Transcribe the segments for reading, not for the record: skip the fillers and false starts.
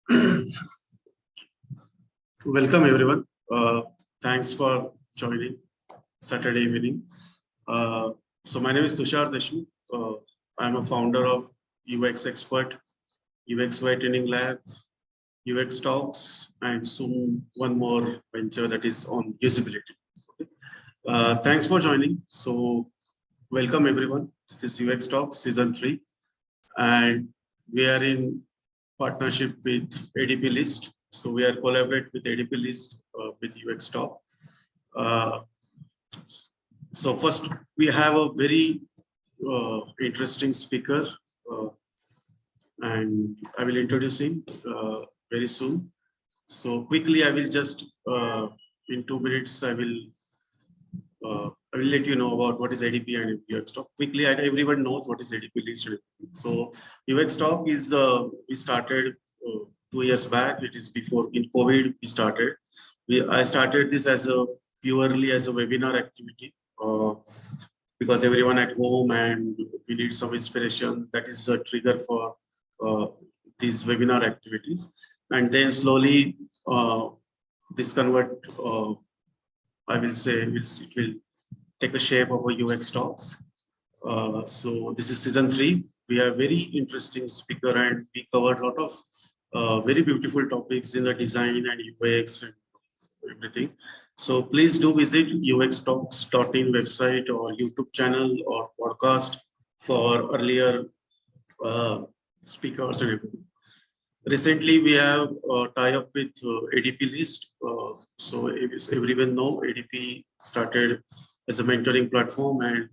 Welcome everyone. Thanks for joining Saturday evening. So my name is Tushar Deshmukh. I'm a founder of UX Expert, UXUITrainingLab, UXTalks, and soon one more venture that is on usability. Okay. Thanks for joining. So welcome everyone. This is UXTalks Season 3, and we are in partnership with ADPList. So we are collaborate with ADPList with UXTalk. So first we have a very interesting speaker, and I will introduce him very soon. So quickly, I will just in 2 minutes I will let you know about what is ADP and UXTalk. Quickly, everyone knows what is ADPList. So UXTalk is we started 2 years back. It is before in COVID we started. I started this as a purely as a webinar activity because everyone at home and we need some inspiration. That is a trigger for these webinar activities, and then slowly this convert. I will say it will take a shape of a UXTalks. So this is season 3. We have very interesting speaker and we covered a lot of very beautiful topics in the design and UX and everything. So please do visit UXTalks.in website or YouTube channel or podcast for earlier speakers and everything. Recently, we have tie up with ADPList. So as everyone know, ADP started as a mentoring platform, and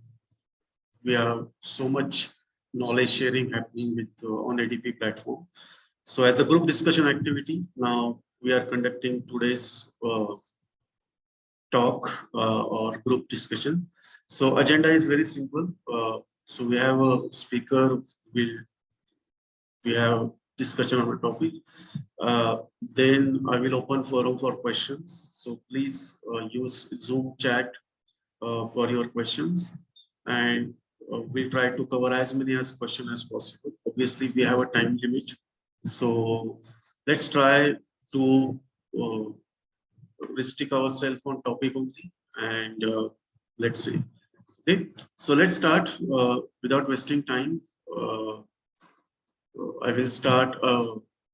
we have so much knowledge sharing happening with on ADP platform. So as a group discussion activity, now we are conducting today's talk or group discussion. So agenda is very simple. So we have a speaker. We have discussion on a topic. Then I will open forum for questions. So please use Zoom chat for your questions, and we'll try to cover as many questions as possible. Obviously, we have a time limit, so let's try to restrict ourselves on topic only, and let's see. Okay, so let's start without wasting time. I will start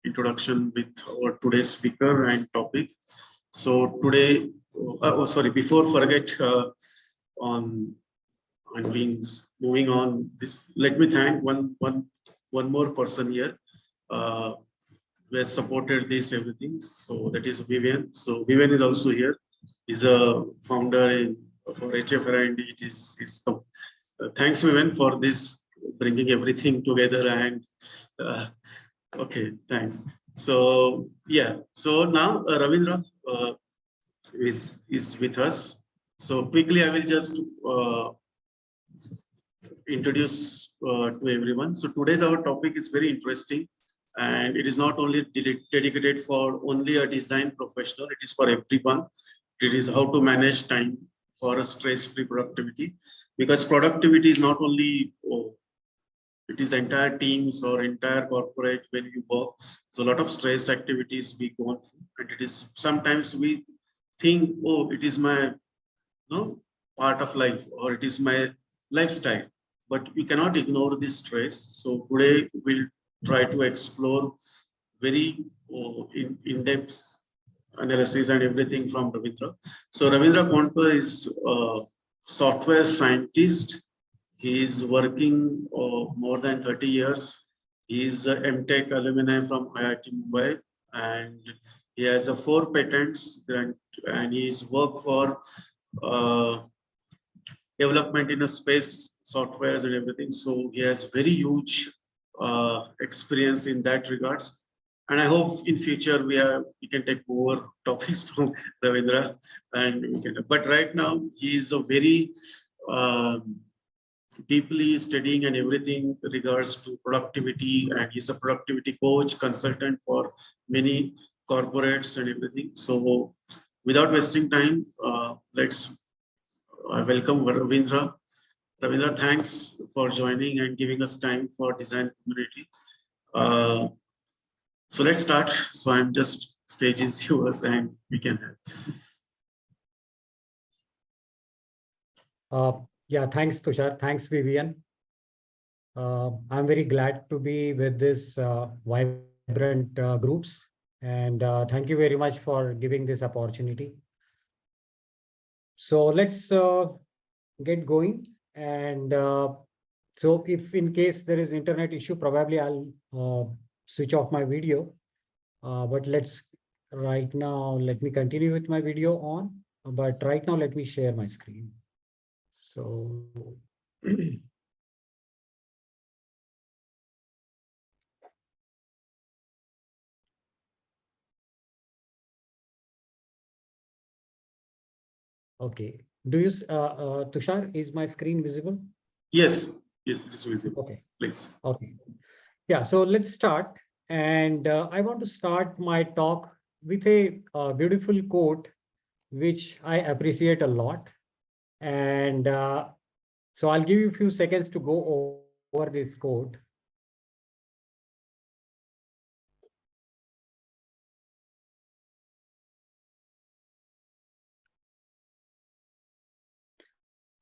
introduction with our today's speaker and topic. So today, before forget on moving on this, let me thank one more person here who has supported this everything. So that is Vivian. So Vivian is also here. He's a founder for HFR, and it is thanks Vivian for this bringing everything together, and okay, thanks. So yeah, so now Ravindra is with us. So quickly I will just introduce to everyone. So today's our topic is very interesting, and it is not only dedicated for only a design professional, it is for everyone. It is how to manage time for a stress-free productivity, because productivity is not only it is entire teams or entire corporate when you work. So a lot of stress activities we go through, and it is sometimes we think, oh, it is my part of life, or it is my lifestyle, but we cannot ignore this stress. So today we'll try to explore very in-depth analysis and everything from Ravindra. So Ravindra Kondekar is a software scientist. He is working more than 30 years. He is a MTech alumni from IIT Bombay, and he has 4 patents, and he's worked for development in a space softwares and everything. So he has very huge experience in that regards. And I hope in future we can take more topics from Ravindra, but right now he is a very deeply studying and everything regards to productivity, and he's a productivity coach, consultant for many corporates and everything. So without wasting time, let's welcome Ravindra. Ravindra, thanks for joining and giving us time for design community. So let's start. So I'm just stage is yours and we can have. Yeah, thanks, Tushar. Thanks, Vivian. I'm very glad to be with this vibrant groups. And thank you very much for giving this opportunity. So let's get going. And so if in case there is internet issue, probably I'll switch off my video. But let's right now, let me continue with my video on. But right now, let me share my screen. So okay. Do you, Tushar, is my screen visible? Yes, yes, it is visible. Okay. Please. Okay. Yeah, so let's start. And I want to start my talk with a beautiful quote, which I appreciate a lot. And so I'll give you a few seconds to go over this quote.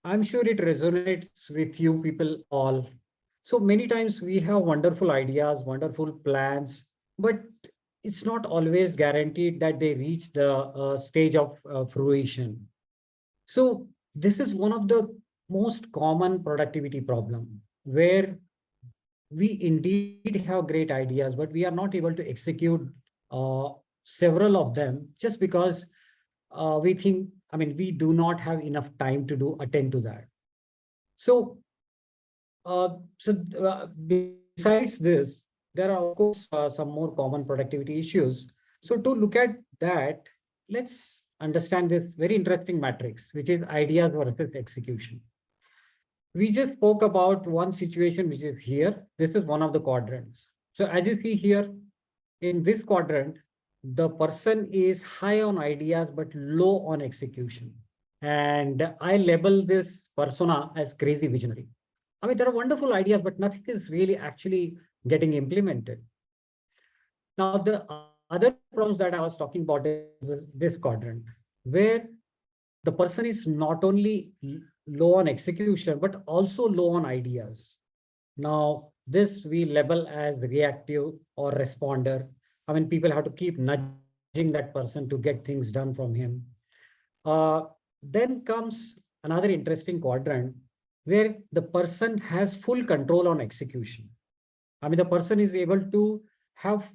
I'm sure it resonates with you people all. So many times we have wonderful ideas, wonderful plans, but it's not always guaranteed that they reach the stage of fruition. So this is one of the most common productivity problem where we indeed have great ideas, but we are not able to execute uh, several of them just because we think, I mean, we do not have enough time to do attend to that. So besides this, there are of course some more common productivity issues. So to look at that, let's understand this very interesting matrix, which is ideas versus execution. We just spoke about one situation, which is here. This is one of the quadrants. So as you see here, in this quadrant, the person is high on ideas, but low on execution. And I label this persona as crazy visionary. I mean, there are wonderful ideas, but nothing is really actually getting implemented. Now, the other problems that I was talking about is this quadrant, where the person is not only low on execution, but also low on ideas. Now, this we label as reactive or responder. I mean, people have to keep nudging that person to get things done from him. Uh, then comes another interesting quadrant where the person has full control on execution. I mean, the person is able to have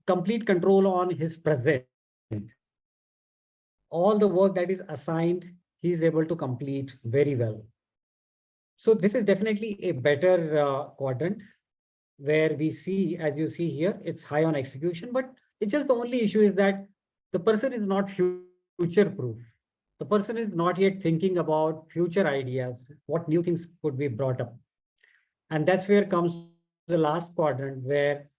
complete control on his present. All the work that is assigned, he is able to complete very well. So this is definitely a better quadrant where we see, as you see here, it's high on execution, but it's just the only issue is that the person is not future proof. The person is not yet thinking about future ideas, what new things could be brought up. And that's where comes the last quadrant where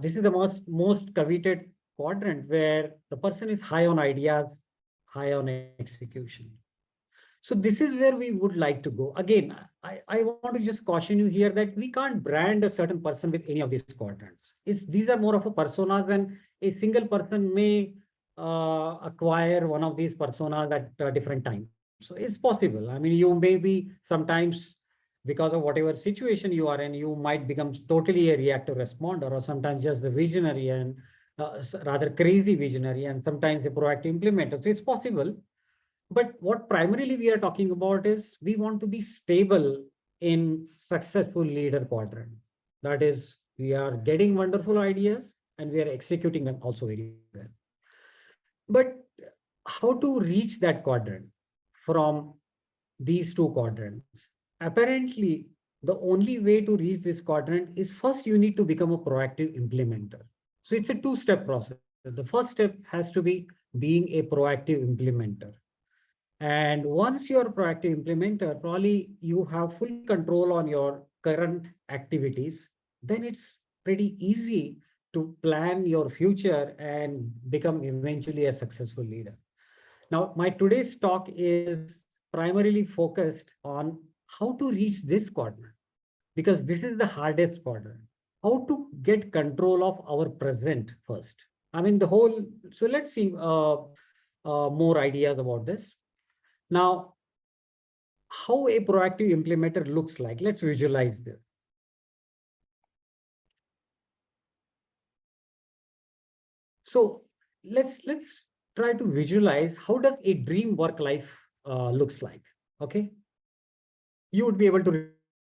this is the most coveted quadrant where the person is high on ideas, high on execution. So this is where we would like to go. Again, I want to just caution you here that we can't brand a certain person with any of these quadrants. These are more of a personas, and a single person may acquire one of these personas at different times. So it's possible. I mean, you may be sometimes, because of whatever situation you are in, you might become totally a reactive responder, or sometimes just the visionary and rather crazy visionary, and sometimes a proactive implementer. So it's possible. But what primarily we are talking about is we want to be stable in successful leader quadrant. That is, we are getting wonderful ideas and we are executing them also very well. But how to reach that quadrant from these two quadrants? Apparently, the only way to reach this quadrant is first you need to become a proactive implementer. So it's a two-step process. The first step has to be being a proactive implementer. And once you're a proactive implementer, probably you have full control on your current activities, then it's pretty easy to plan your future and become eventually a successful leader. Now, my today's talk is primarily focused on how to reach this quadrant, because this is the hardest quadrant. how to get control of our present first. I mean, so let's see more ideas about this. Now, how a proactive implementer looks like. Let's visualize this. So let's try to visualize how does a dream work life looks like. Okay, you would be able to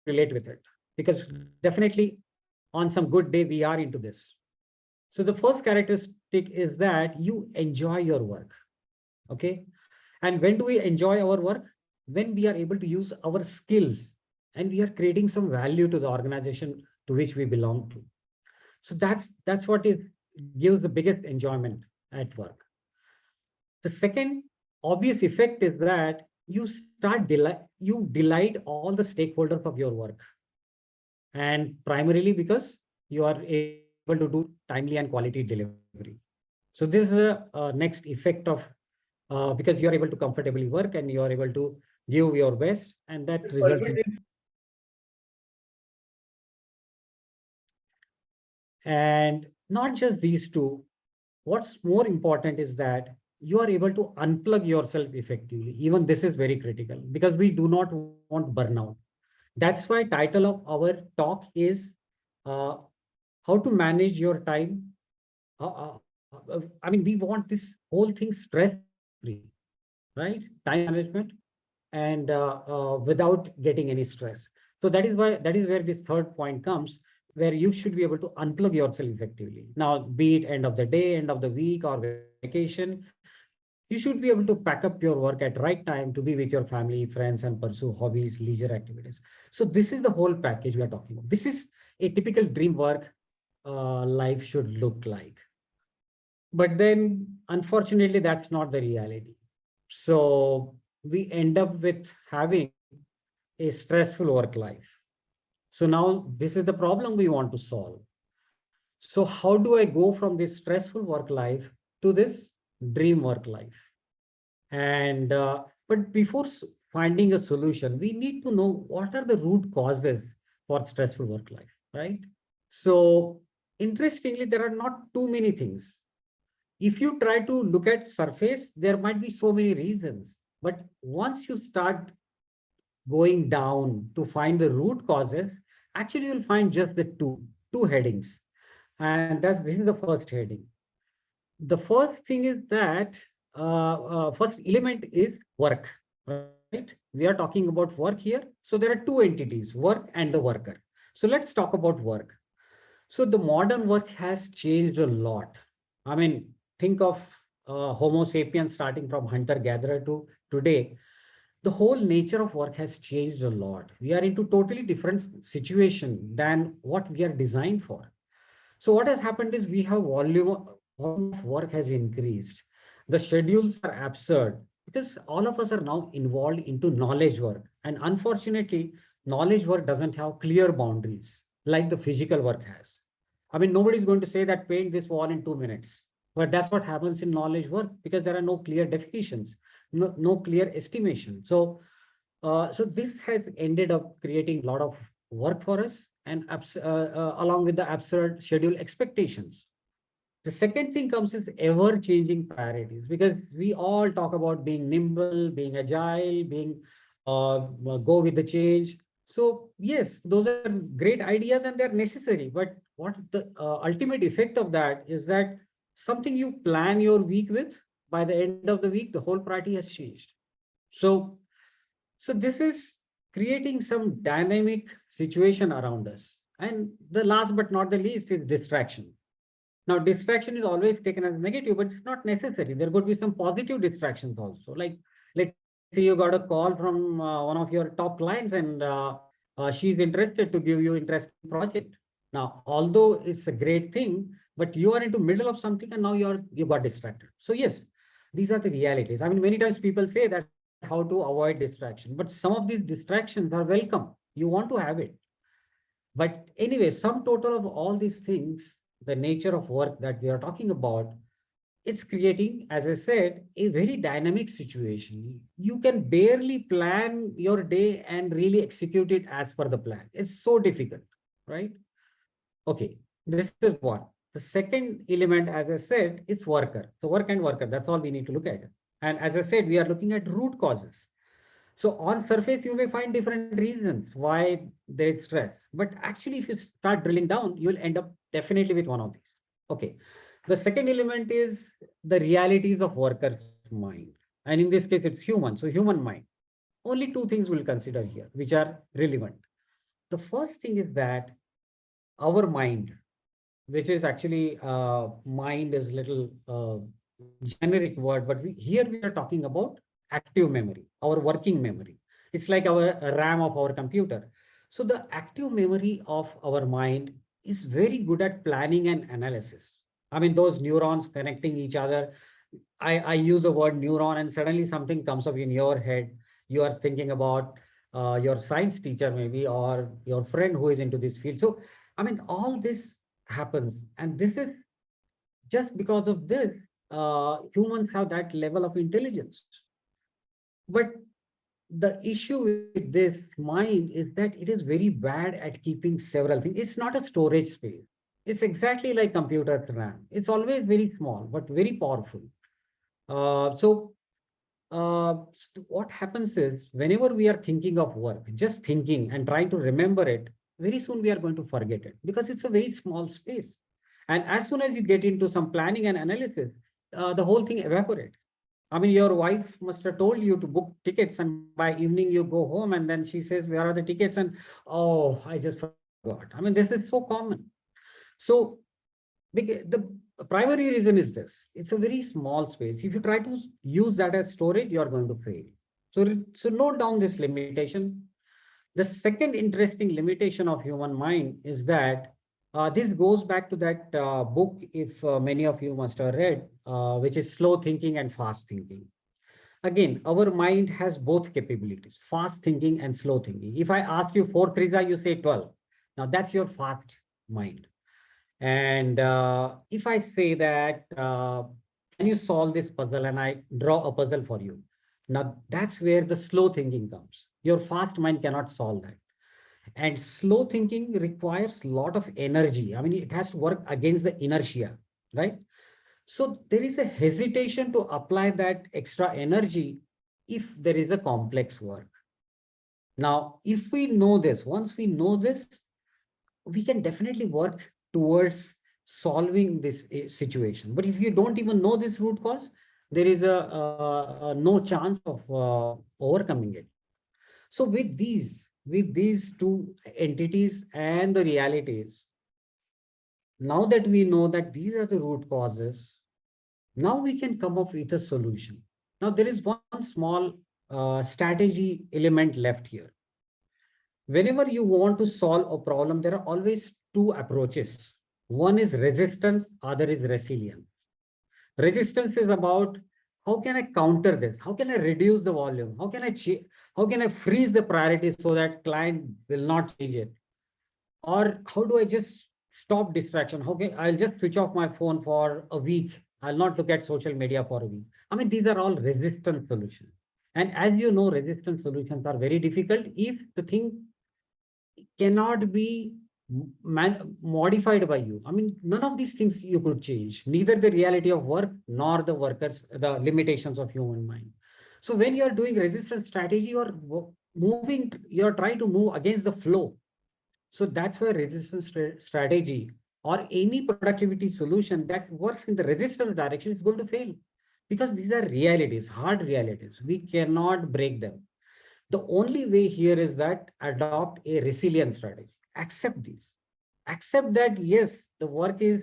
relate with it because definitely on some good day we are into this. So the first characteristic is that you enjoy your work. Okay, and when do we enjoy our work? When we are able to use our skills and we are creating some value to the organization to which we belong to. So that's what it gives the biggest enjoyment at work. The second obvious effect is that you delight all the stakeholders of your work, and primarily because you are able to do timely and quality delivery. So this is the next effect of because you are able to comfortably work and you are able to give your best, and that results in. And not just these two, what's more important is that you are able to unplug yourself effectively. Even this is very critical because we do not want burnout. That's why title of our talk is uh, how to manage your time. I mean, we want this whole thing stress-free, right? Time management and without getting any stress. So that is where this third point comes, where you should be able to unplug yourself effectively. Now, be it end of the day, end of the week, or vacation, you should be able to pack up your work at right time to be with your family, friends, and pursue hobbies, leisure activities. So this is the whole package we are talking about. This is a typical dream work life should look like. But then, unfortunately, that's not the reality. So we end up with having a stressful work life. So now this is the problem we want to solve. So how do I go from this stressful work life to this dream work life? And but before finding a solution, we need to know what are the root causes for stressful work life, right? So interestingly, there are not too many things. If you try to look at surface, there might be so many reasons. But once you start going down to find the root causes, actually you'll find just the two headings. And this is the first heading. The first thing is that first element is work, right? We are talking about work here. So there are two entities, work and the worker. So let's talk about work. So the modern work has changed a lot. I mean, think of Homo sapiens starting from hunter-gatherer to today. The whole nature of work has changed a lot. We are into totally different situation than what we are designed for. So what has happened is we have volume of work has increased. The schedules are absurd because all of us are now involved into knowledge work. And unfortunately, knowledge work doesn't have clear boundaries like the physical work has. I mean, nobody's going to say that paint this wall in 2 minutes. But that's what happens in knowledge work because there are no clear definitions, no clear estimation. So this has ended up creating a lot of work for us and along with the absurd schedule expectations. The second thing comes is ever-changing priorities because we all talk about being nimble, being agile, being go with the change. So yes, those are great ideas and they're necessary. But what the ultimate effect of that is that something you plan your week with, by the end of the week, the whole priority has changed. So so this is creating some dynamic situation around us. And the last but not the least is distraction. Now, distraction is always taken as negative, but it's not necessary. There could be some positive distractions also. Like, let's say you got a call from one of your top clients and she's interested to give you interesting project. Now, although it's a great thing, but you are into middle of something and now you got distracted. So yes, these are the realities. I mean, many times people say that how to avoid distraction, but some of these distractions are welcome. You want to have it. But anyway, sum total of all these things, the nature of work that we are talking about, it's creating, as I said, a very dynamic situation. You can barely plan your day and really execute it as per the plan. It's so difficult, right? Okay, this is one. The second element, as I said, it's worker. So work and worker, that's all we need to look at. And as I said, we are looking at root causes. So on surface, you may find different reasons why there is stress. But actually, if you start drilling down, you'll end up definitely with one of these. Okay. The second element is the realities of worker's mind. And in this case, it's human. So human mind. Only two things we'll consider here, which are relevant. The first thing is that our mind, which is actually mind is little generic word, but here we are talking about active memory, our working memory. It's like our RAM of our computer. So the active memory of our mind is very good at planning and analysis. I mean, those neurons connecting each other. I use the word neuron and suddenly something comes up in your head. You are thinking about your science teacher maybe, or your friend who is into this field. So, I mean, all this happens. And this is just because of this, humans have that level of intelligence. But the issue with this mind is that it is very bad at keeping several things. It's not a storage space. It's exactly like computer RAM. It's always very small, but very powerful. What happens is whenever we are thinking of work, just thinking and trying to remember it, very soon we are going to forget it because it's a very small space. And as soon as you get into some planning and analysis, the whole thing evaporates. I mean, your wife must have told you to book tickets, and by evening you go home, and then she says, "Where are the tickets?" And oh, I just forgot. I mean, this is so common. So the primary reason is this. It's a very small space. If you try to use that as storage, you are going to fail. So note down this limitation. The second interesting limitation of human mind is that this goes back to that book, if many of you must have read, which is Slow Thinking and Fast Thinking. Again, our mind has both capabilities, fast thinking and slow thinking. If I ask you 4 threes, you say 12. Now that's your fast mind. And if I say that, can you solve this puzzle? And I draw a puzzle for you. Now that's where the slow thinking comes. Your fast mind cannot solve that. And slow thinking requires a lot of energy. I mean, it has to work against the inertia, right? So there is a hesitation to apply that extra energy if there is a complex work. Now, if we know this, once we know this, we can definitely work towards solving this situation. But if you don't even know this root cause, there is a no chance of overcoming it. So with these two entities and the realities, now that we know that these are the root causes, now we can come up with a solution. Now there is one small strategy element left here. Whenever you want to solve a problem, there are always two approaches. One is resistance, other is resilience. Resistance is about how can I counter this? How can I reduce the volume? How can I freeze the priority so that client will not change it? Or how do I just stop distraction? Okay, I'll just switch off my phone for a week. I'll not look at social media for a week. I mean, these are all resistance solutions. And as you know, resistance solutions are very difficult if the thing cannot be modified by you. I mean, none of these things you could change, neither the reality of work nor the workers, the limitations of human mind. So when you are doing resistance strategy, you're trying to move against the flow. So that's where resistance strategy or any productivity solution that works in the resistance direction is going to fail, because these are realities, hard realities. We cannot break them. The only way here is that adopt a resilience strategy. Accept these. Accept that yes, the work is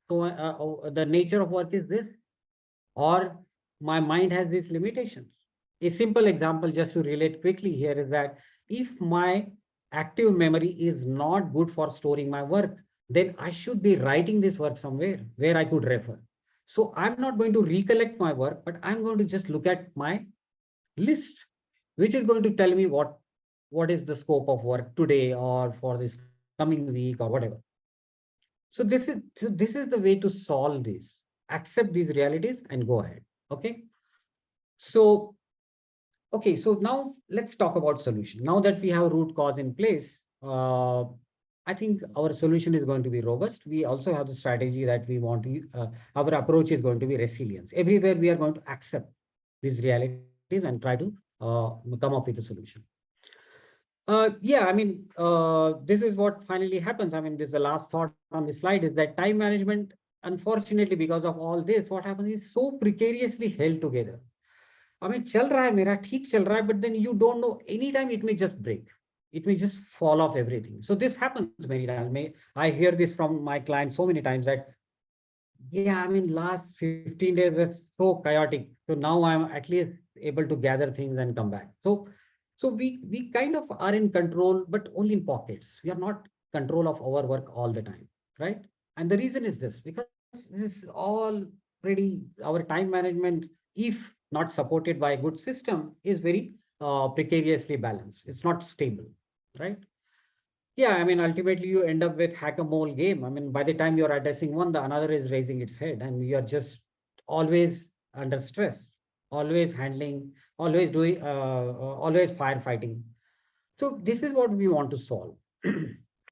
so the nature of work is this, or my mind has these limitations. A simple example just to relate quickly here is that if my active memory is not good for storing my work, then I should be writing this work somewhere where I could refer. So I'm not going to recollect my work, but I'm going to just look at my list, which is going to tell me what is the scope of work today or for this coming week or whatever. So this is the way to solve this. Accept these realities and go ahead. Okay. So okay, so now let's talk about solution. Now that we have root cause in place, I think our solution is going to be robust. We also have the strategy that we want to, our approach is going to be resilience. Everywhere we are going to accept these realities and try to come up with a solution. Yeah, I mean, this is what finally happens. I mean, this is the last thought on the slide is that time management, unfortunately, because of all this, what happens is so precariously held together. I mean, chal raha hai mera, theek chal raha hai, but then you don't know anytime it may just break. It may just fall off everything. So this happens many times. I hear this from my clients so many times that, yeah, I mean, last 15 days were so chaotic. So now I'm at least able to gather things and come back. So we kind of are in control, but only in pockets. We are not control of our work all the time, right? And the reason is this, because this is all pretty, our time management, if not supported by a good system, is very precariously balanced. It's not stable, right? Yeah, I mean, ultimately you end up with hack-a-mole game. I mean, by the time you're addressing one, the another is raising its head, and you're just always under stress, always handling, always doing, always firefighting. So this is what we want to solve.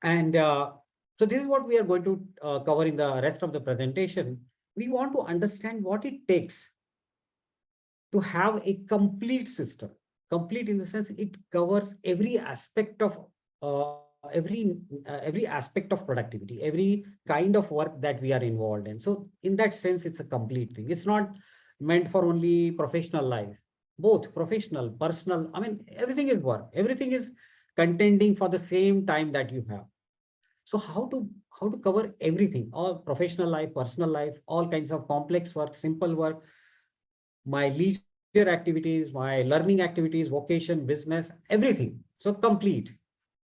And so this is what we are going to cover in the rest of the presentation. We want to understand what it takes to have a complete system. Complete in the sense it covers every aspect of every aspect of productivity, every kind of work that we are involved in. So in that sense, it's a complete thing. It's not meant for only professional life, both professional, personal. I mean, everything is work. Everything is contending for the same time that you have. So how to cover everything, all professional life, personal life, all kinds of complex work, simple work, my leisure activities, my learning activities, vocation, business, everything. So complete.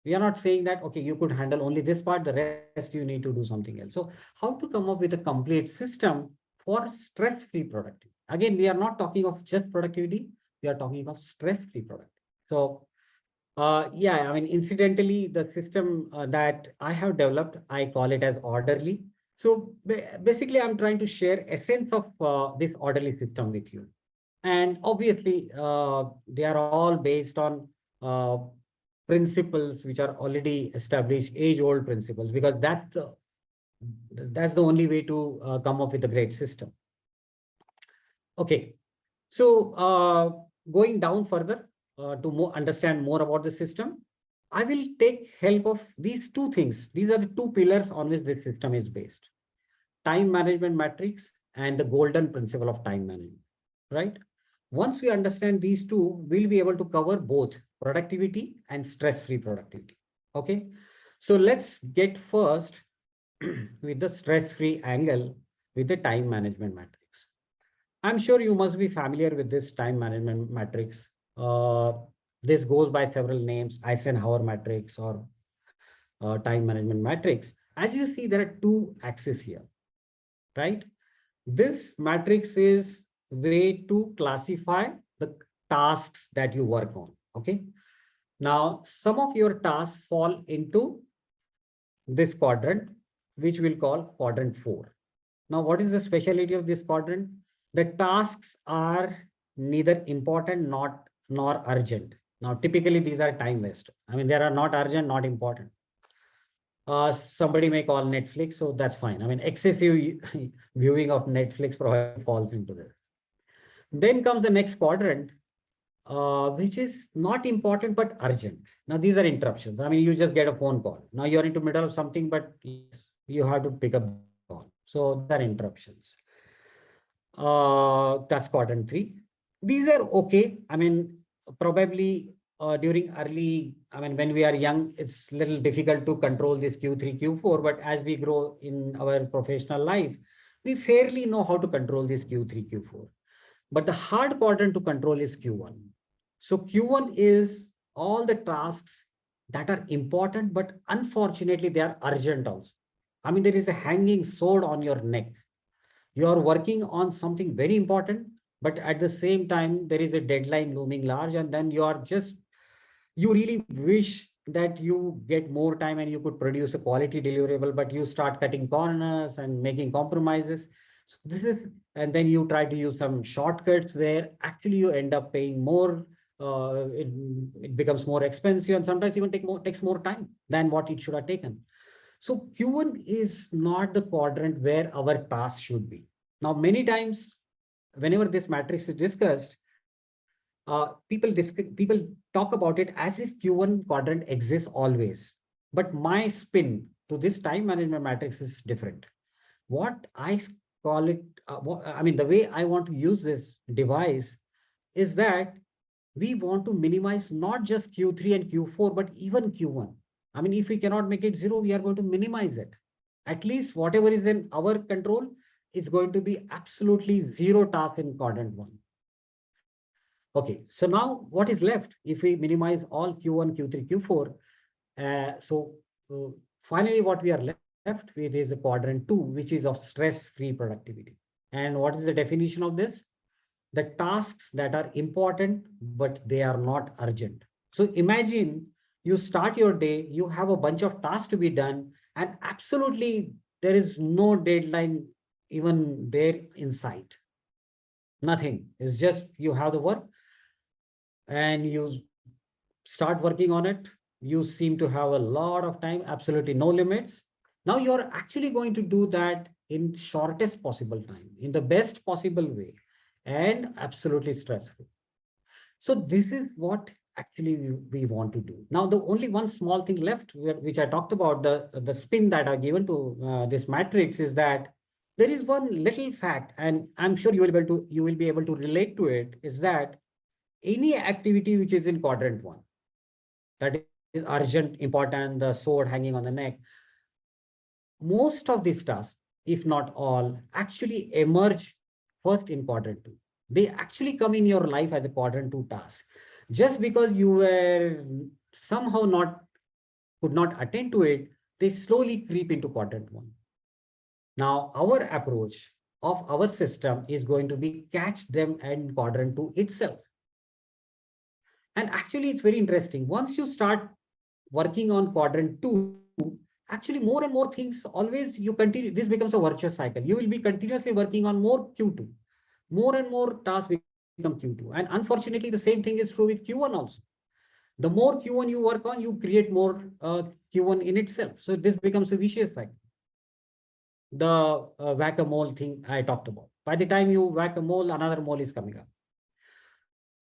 We are not saying that, okay, you could handle only this part, the rest you need to do something else. So how to come up with a complete system for stress-free productivity? Again, we are not talking of just productivity. We are talking of stress-free productivity. So yeah, I mean, incidentally, the system that I have developed, I call it as orderly. So basically, I'm trying to share essence of this orderly system with you. And obviously, they are all based on uh, principles which are already established, age-old principles, because that's the only way to come up with a great system. Okay, so going down further to understand more about the system, I will take help of these two things. These are the two pillars on which this system is based: time management matrix and the golden principle of time management, right? Once we understand these two, we'll be able to cover both productivity and stress-free productivity. Okay, so let's get first with the stress-free angle with the time management matrix. I'm sure you must be familiar with this time management matrix. This goes by several names: Eisenhower matrix or time management matrix. As you see, there are two axes here, right? This matrix is way to classify the tasks that you work on. Okay. Now, some of your tasks fall into this quadrant, which we'll call quadrant 4. Now, what is the specialty of this quadrant? The tasks are neither important nor urgent. Now, typically these are time wasters. I mean, they are not urgent, not important. Somebody may call Netflix, so that's fine. I mean, excessive viewing of Netflix probably falls into this. Then comes the next quadrant, which is not important but urgent. Now, these are interruptions. I mean, you just get a phone call. Now you're into the middle of something, but you have to pick up the call. So these are interruptions. That's quadrant 3. These are okay. I mean, probably during early, I mean, when we are young, it's a little difficult to control this Q3, Q4. But as we grow in our professional life, we fairly know how to control this Q3, Q4. But the hard quadrant to control is Q1. So Q1 is all the tasks that are important, but unfortunately, they are urgent also. I mean, there is a hanging sword on your neck. You are working on something very important, but at the same time, there is a deadline looming large, and then you really wish that you get more time and you could produce a quality deliverable, but you start cutting corners and making compromises. So this is, and then you try to use some shortcuts where actually you end up paying more it becomes more expensive, and sometimes even takes more time than what it should have taken. So Q1 is not the quadrant where our task should be. Now, many times, whenever this matrix is discussed, people talk about it as if Q1 quadrant exists always. But my spin to this time management matrix is different. What I call it, I mean, the way I want to use this device is that we want to minimize not just Q3 and Q4, but even Q1. I mean, if we cannot make it zero, we are going to minimize it. At least whatever is in our control, it's going to be absolutely zero task in quadrant one. Okay, so now what is left if we minimize all Q1, Q3, Q4? Finally, what we are left with is a quadrant two, which is of stress-free productivity. And what is the definition of this? The tasks that are important, but they are not urgent. So imagine you start your day, you have a bunch of tasks to be done, and absolutely there is no deadline even there in sight. Nothing. It's just you have the work and you start working on it. You seem to have a lot of time, absolutely no limits. Now you're actually going to do that in shortest possible time, in the best possible way, and absolutely stress-free. So this is what actually we want to do. Now, the only one small thing left, which I talked about, the spin that are given to this matrix, is that there is one little fact, and I'm sure you will be able to relate to it, is that any activity which is in quadrant one, that is urgent, important, the sword hanging on the neck, most of these tasks, if not all, actually emerge first in quadrant two. They actually come in your life as a quadrant two task. Just because you were somehow could not attend to it, they slowly creep into quadrant one. Now, our approach of our system is going to be catch them in quadrant two itself. And actually, it's very interesting. Once you start working on quadrant two, actually more and more things always you continue. This becomes a virtuous cycle. You will be continuously working on more Q2. More and more tasks become Q2. And unfortunately, the same thing is true with Q1 also. The more Q1 you work on, you create more Q1 in itself. So this becomes a vicious cycle. The whack-a-mole thing I talked about. By the time you whack a mole, another mole is coming up.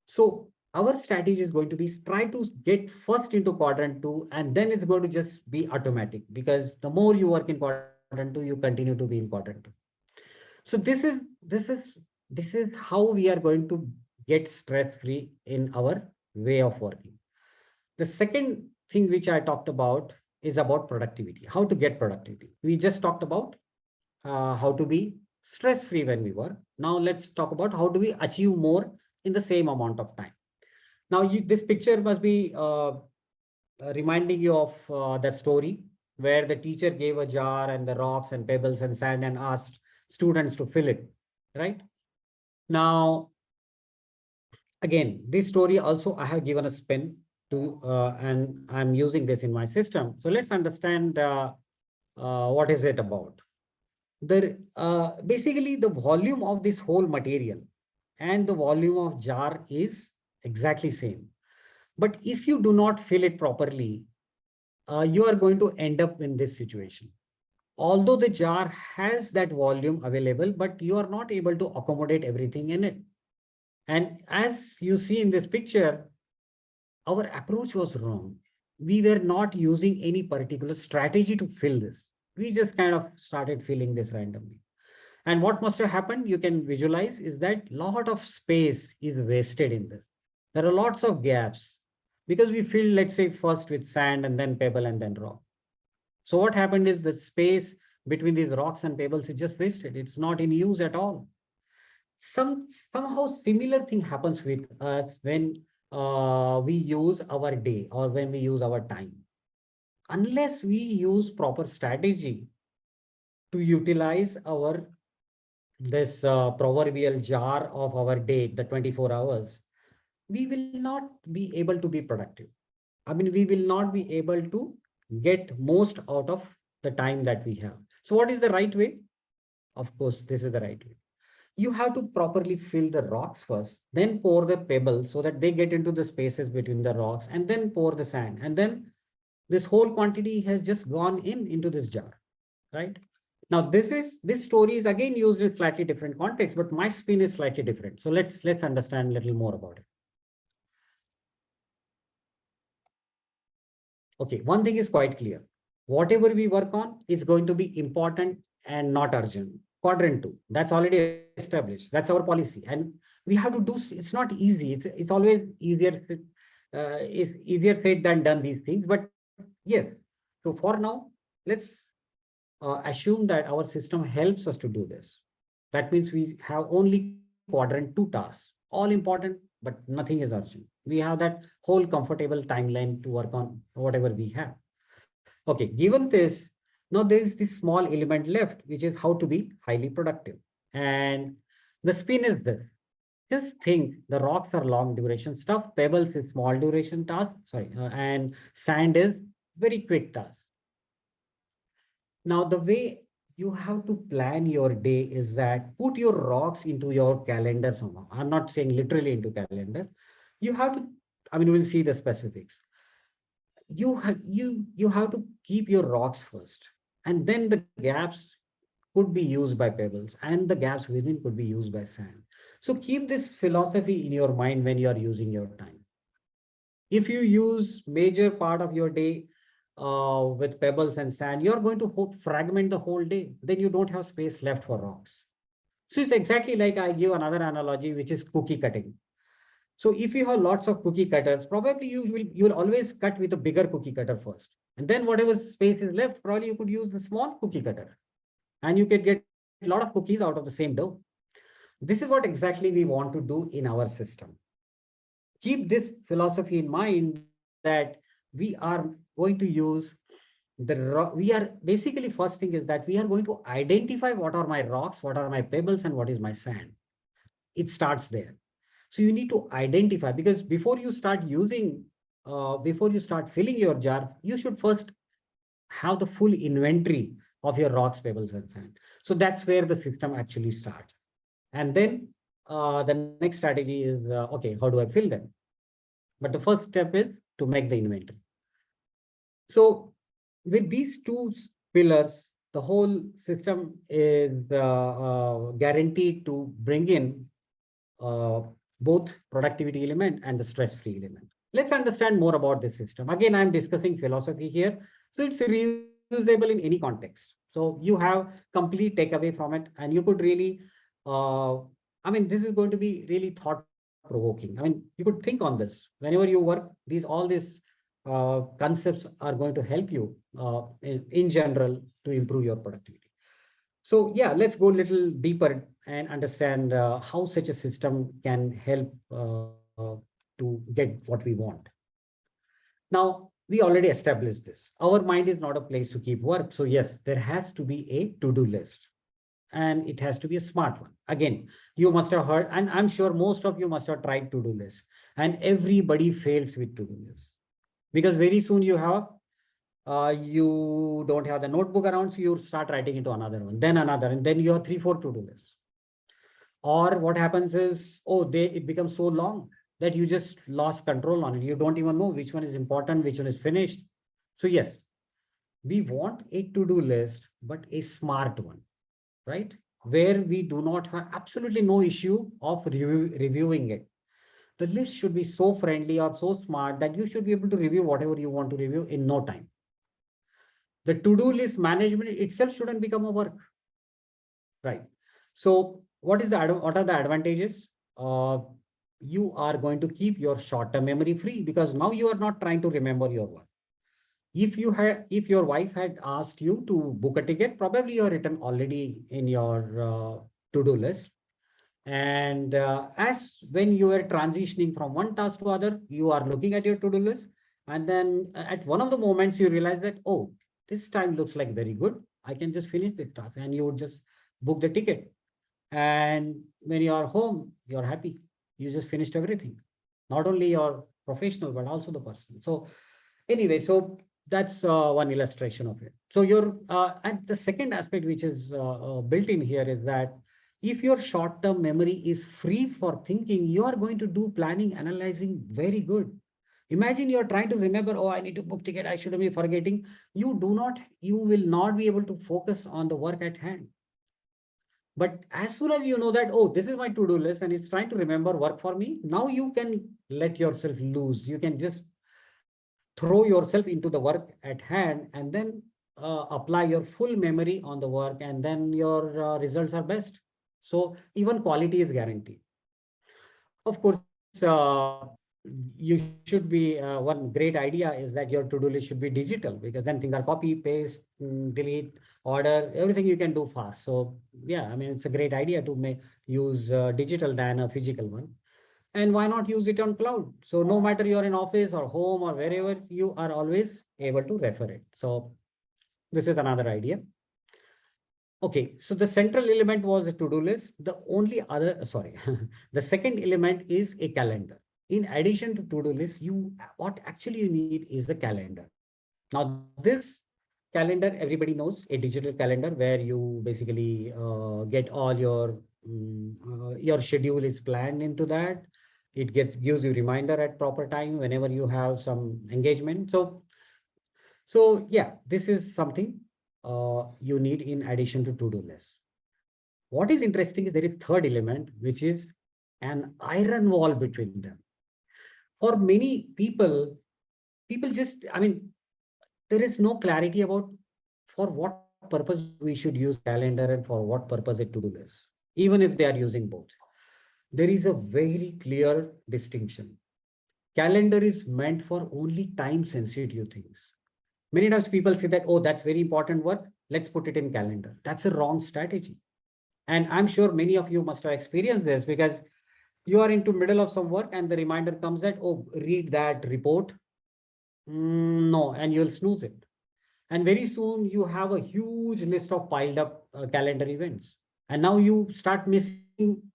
So our strategy is going to be try to get first into quadrant two, and then it's going to just be automatic, because the more you work in quadrant two, you continue to be in quadrant two. So this is how we are going to get stress-free in our way of working. The second thing which I talked about is about productivity, how to get productivity. We just talked about how to be stress-free when we work. Now let's talk about how do we achieve more in the same amount of time. Now this picture must be reminding you of the story where the teacher gave a jar and the rocks and pebbles and sand and asked students to fill it, right? Now, again, this story also I have given a spin to, and I'm using this in my system. So let's understand what is it about. Basically, the volume of this whole material and the volume of jar is exactly same. But if you do not fill it properly, you are going to end up in this situation. Although the jar has that volume available, but you are not able to accommodate everything in it. And as you see in this picture, our approach was wrong. We were not using any particular strategy to fill this. We just kind of started filling this randomly. And what must have happened, you can visualize, is that a lot of space is wasted in this. There are lots of gaps because we filled, let's say, first with sand and then pebble and then rock. So what happened is the space between these rocks and pebbles is just wasted. It's not in use at all. Somehow similar thing happens with us when we use our day or when we use our time. Unless we use proper strategy to utilize this proverbial jar of our day, the 24 hours, we will not be able to be productive. I mean, we will not be able to get most out of the time that we have. So what is the right way? Of course, this is the right way. you have to properly fill the rocks first, then pour the pebbles so that they get into the spaces between the rocks, and then pour the sand. And then this whole quantity has just gone into this jar, right? Now, this story is again used in slightly different context, but my spin is slightly different. So let's understand a little more about it. Okay, one thing is quite clear. Whatever we work on is going to be important and not urgent. Quadrant 2, that's already established. That's our policy. And we have to do, it's not easy. It's always easier, it's easier said than done, these things. But yes, so for now, let's assume that our system helps us to do this. That means we have only quadrant 2 tasks, all important, but nothing is urgent. We have that whole comfortable timeline to work on whatever we have. Okay, given this, now there is this small element left, which is how to be highly productive. And the spin is this. Just think the rocks are long duration stuff, pebbles is small duration task, and sand is very quick task. Now, the way you have to plan your day is that put your rocks into your calendar somehow. I'm not saying literally into calendar. You have to, I mean, we'll see the specifics. You have to keep your rocks first, and then the gaps could be used by pebbles, and the gaps within could be used by sand. So keep this philosophy in your mind when you are using your time. If you use major part of your day with pebbles and sand, you're going to fragment the whole day. Then you don't have space left for rocks. So it's exactly like I give another analogy, which is cookie cutting. So if you have lots of cookie cutters, probably you'll always cut with a bigger cookie cutter first. And then whatever space is left, probably you could use the small cookie cutter. And you can get a lot of cookies out of the same dough. This is what exactly we want to do in our system. Keep this philosophy in mind that we are going to use we are basically, first thing is that we are going to identify what are my rocks, what are my pebbles, and what is my sand. It starts there. So you need to identify, because before you start filling your jar, you should first have the full inventory of your rocks, pebbles, and sand. So that's where the system actually starts. And then the next strategy is, okay, how do I fill them? But the first step is to make the inventory. So with these two pillars, the whole system is guaranteed to bring in both productivity element and the stress-free element. Let's understand more about this system. Again, I'm discussing philosophy here. So it's reusable in any context. So you have complete takeaway from it, and you could really, I mean, this is going to be really thought-provoking. I mean, you could think on this. Whenever you work, all these concepts are going to help you in general to improve your productivity. So yeah, let's go a little deeper and understand how such a system can help to get what we want. Now, we already established this. Our mind is not a place to keep work. So yes, there has to be a to-do list, and it has to be a smart one. Again, you must have heard, and I'm sure most of you must have tried to-do list, and everybody fails with to-do list, because very soon you don't have the notebook around, so you start writing into another one, then another, and then you have 3-4 to-do lists. Or what happens is, it becomes so long that you just lost control on it. You don't even know which one is important, which one is finished. So yes, we want a to-do list, but a smart one, right? Where we do not have absolutely no issue of reviewing it. The list should be so friendly or so smart that you should be able to review whatever you want to review in no time. The to-do list management itself shouldn't become a work, right? So what are the advantages? You are going to keep your short-term memory free, because now you are not trying to remember your work. If your wife had asked you to book a ticket, probably you are written already in your to-do list. And as when you are transitioning from one task to other, you are looking at your to-do list. And then at one of the moments, you realize that, oh, this time looks like very good. I can just finish this task, and you would just book the ticket. And when you are home, you're happy. You just finished everything, not only your professional, but also the personal. So anyway, so that's one illustration of it. So and the second aspect, which is built in here, is that If your short-term memory is free for thinking, you are going to do planning, analyzing very good. Imagine you're trying to remember, oh, I need to book ticket, I shouldn't be forgetting. You will not be able to focus on the work at hand. But as soon as you know that, oh, this is my to-do list and it's trying to remember work for me, now you can let yourself loose. You can just throw yourself into the work at hand and then apply your full memory on the work, and then your results are best. So even quality is guaranteed. Of course, you should be one great idea is that your to-do list should be digital, because then things are copy, paste, delete, order, everything you can do fast. So yeah, I mean, it's a great idea to use digital than a physical one. And why not use it on cloud? So no matter you're in office or home or wherever, you are always able to refer it. So this is another idea. Okay, so the central element was a to-do list. The only other, sorry, the second element is a calendar. In addition to to-do list, what actually you need is a calendar. Now this calendar, everybody knows, a digital calendar where you basically get all your schedule is planned into that. It gives you reminder at proper time whenever you have some engagement. So yeah, this is something you need in addition to to-do list. What is interesting is there is third element, which is an iron wall between them. For many people just, I mean, there is no clarity about for what purpose we should use calendar and for what purpose a to-do list, even if they are using both. There is a very clear distinction. Calendar is meant for only time sensitive things. Many times people say that, oh, that's very important work, let's put it in calendar. That's a wrong strategy. And I'm sure many of you must have experienced this, because you are into middle of some work and the reminder comes that, oh, read that report. No, and you'll snooze it. And very soon you have a huge list of piled up calendar events. And now you start missing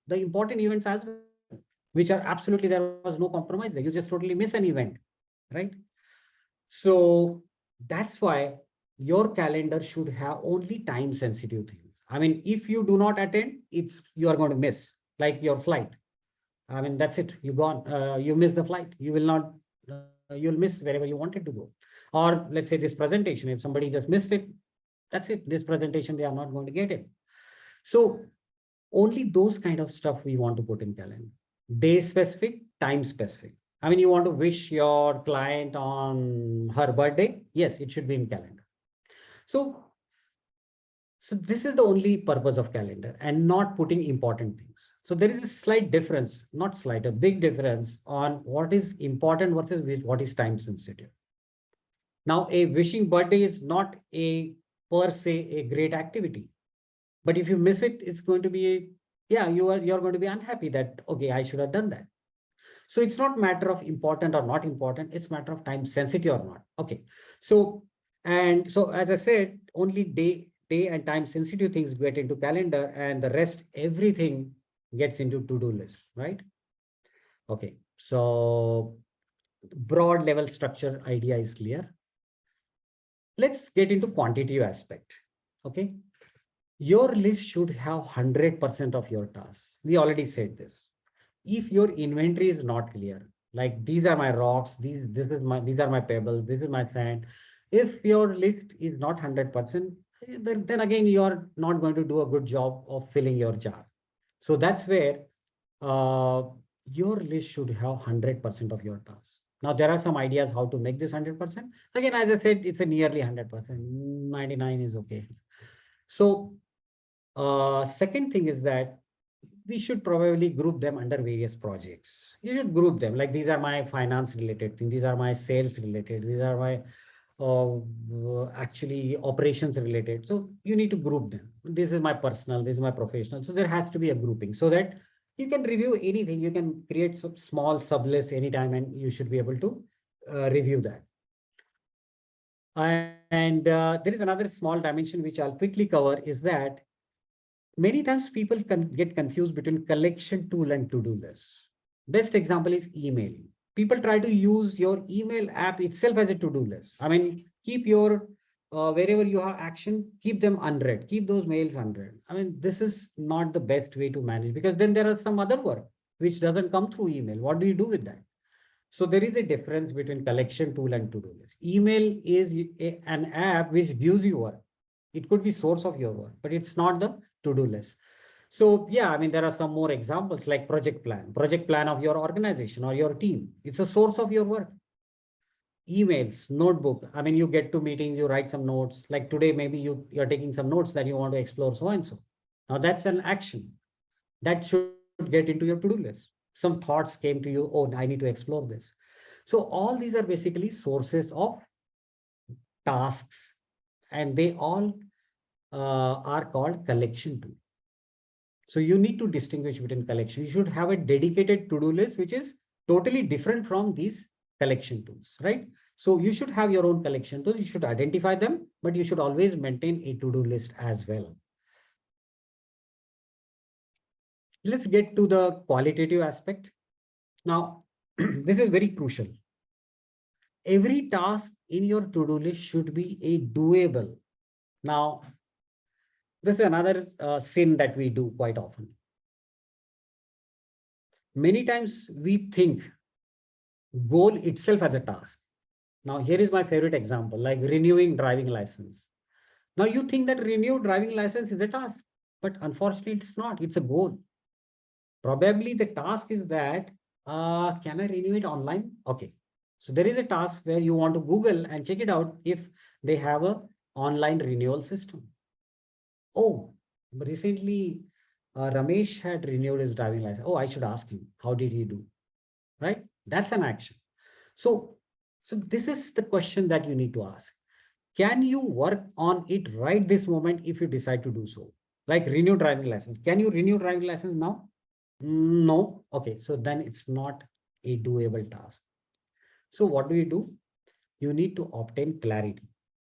the important events as well, which are absolutely, there was no compromise there. You just totally miss an event, right? So that's why your calendar should have only time sensitive things. I mean, if you do not attend, you are going to miss, like your flight. I mean, that's it. You gone. You miss the flight. You will not. You'll miss wherever you wanted to go. Or let's say this presentation. If somebody just missed it, that's it. This presentation, they are not going to get it. So only those kind of stuff we want to put in calendar. Day specific, time specific. I mean, you want to wish your client on her birthday. Yes, it should be in calendar. So this is the only purpose of calendar, and not putting important things. So there is a slight difference, not slight, a big difference on what is important versus what is time sensitive. Now, a wishing birthday is not a per se a great activity, but if you miss it, it's going to be you're going to be unhappy that, okay, I should have done that. So it's not matter of important or not important, it's matter of time sensitive or not. Okay, so as I said, only day and time sensitive things get into calendar, and the rest everything gets into to-do list, right? Okay, so broad level structure idea is clear. Let's get into quantitative aspect. Okay, your list should have 100% of your tasks. We already said this. If your inventory is not clear, like these are my rocks, these are my pebbles, this is my sand. If your list is not 100%, then again you are not going to do a good job of filling your jar. So that's where your list should have 100% of your tasks. Now there are some ideas how to make this 100%. Again, as I said, it's a nearly 100%. 99 is okay. So second thing is that we should probably group them under various projects. You should group them like, these are my finance related things, these are my sales related, these are my actually operations related. So you need to group them. This is my personal, this is my professional. So there has to be a grouping so that you can review anything. You can create some small sublists anytime, and you should be able to review that. And there is another small dimension which I'll quickly cover, is that many times people can get confused between collection tool and to-do list. Best example is emailing. People try to use your email app itself as a to-do list. I mean, keep your wherever you have action, keep them unread, keep those mails unread. I mean, this is not the best way to manage, because then there are some other work which doesn't come through email. What do you do with that? So there is a difference between collection tool and to-do list. Email is an app which gives you work. It could be source of your work, but it's not the to-do list. So yeah, I mean, there are some more examples like project plan of your organization or your team. It's a source of your work. Emails, notebook. I mean, you get to meetings, you write some notes. Like today, maybe you're taking some notes that you want to explore so and so. Now that's an action that should get into your to-do list. Some thoughts came to you, oh, I need to explore this. So all these are basically sources of tasks, and they all are called collection tool. So you need to distinguish between collection. You should have a dedicated to-do list, which is totally different from these collection tools, right? So you should have your own collection tools. You should identify them, but you should always maintain a to-do list as well. Let's get to the qualitative aspect. Now, this is very crucial. Every task in your to-do list should be a doable. Now, this is another sin that we do quite often. Many times we think goal itself as a task. Now, here is my favorite example, like renewing driving license. Now, you think that renew driving license is a task, but unfortunately, it's not. It's a goal. Probably the task is that, can I renew it online? Okay. So there is a task where you want to Google and check it out if they have a online renewal system. Oh, recently Ramesh had renewed his driving license. Oh, I should ask him, how did he do? Right? That's an action. So this is the question that you need to ask. Can you work on it right this moment if you decide to do so? Like renew driving license. Can you renew driving license now? No. Okay, so then it's not a doable task. So what do? You need to obtain clarity.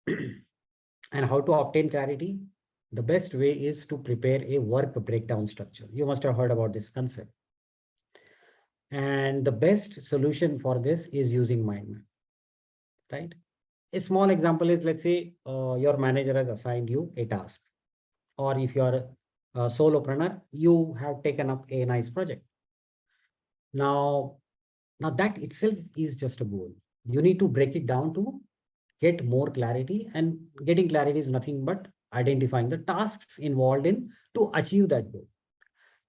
And how to obtain clarity? The best way is to prepare a work breakdown structure. You must have heard about this concept. And the best solution for this is using mind map, right? A small example is, let's say your manager has assigned you a task, or if you are a solopreneur, you have taken up a nice project. Now that itself is just a goal. You need to break it down to get more clarity, and getting clarity is nothing but identifying the tasks involved in to achieve that goal.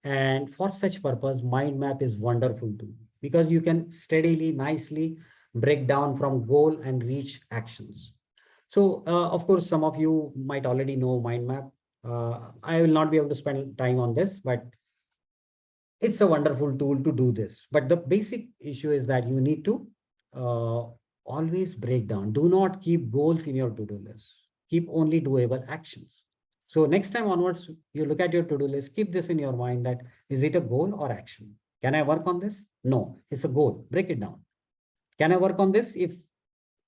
And for such purpose, mind map is wonderful too, because you can steadily, nicely break down from goal and reach actions. So of course, some of you might already know mind map. I will not be able to spend time on this, but it's a wonderful tool to do this. But the basic issue is that you need to always break down. Do not keep goals in your to-do list. Keep only doable actions. So next time onwards, you look at your to-do list, keep this in your mind that, is it a goal or action? Can I work on this? No, it's a goal. Break it down. Can I work on this if